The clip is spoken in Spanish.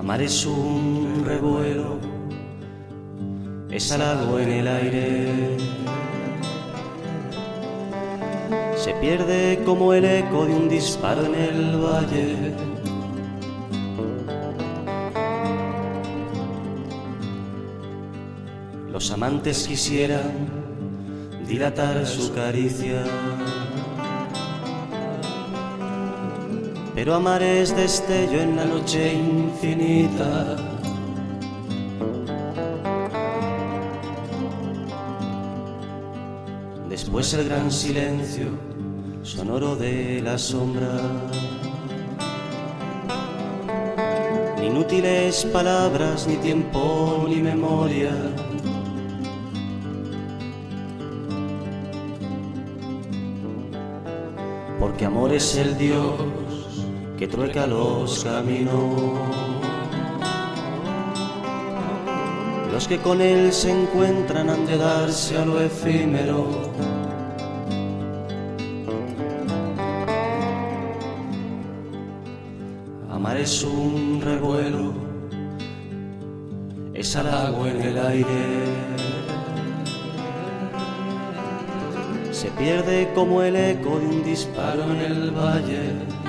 Amar es un revuelo, es halago en el aire. Se pierde como el eco de un disparo en el valle. Los amantes quisieran dilatar su caricia, pero amar es destello en la noche infinita. Después el gran silencio sonoro de la sombra. Ni inútiles palabras, ni tiempo, ni memoria. Porque amor es el Dios que trueca los caminos. Los que con él se encuentran han de darse a lo efímero. Amar es un revuelo, es halago en el aire. Se pierde como el eco de un disparo en el valle.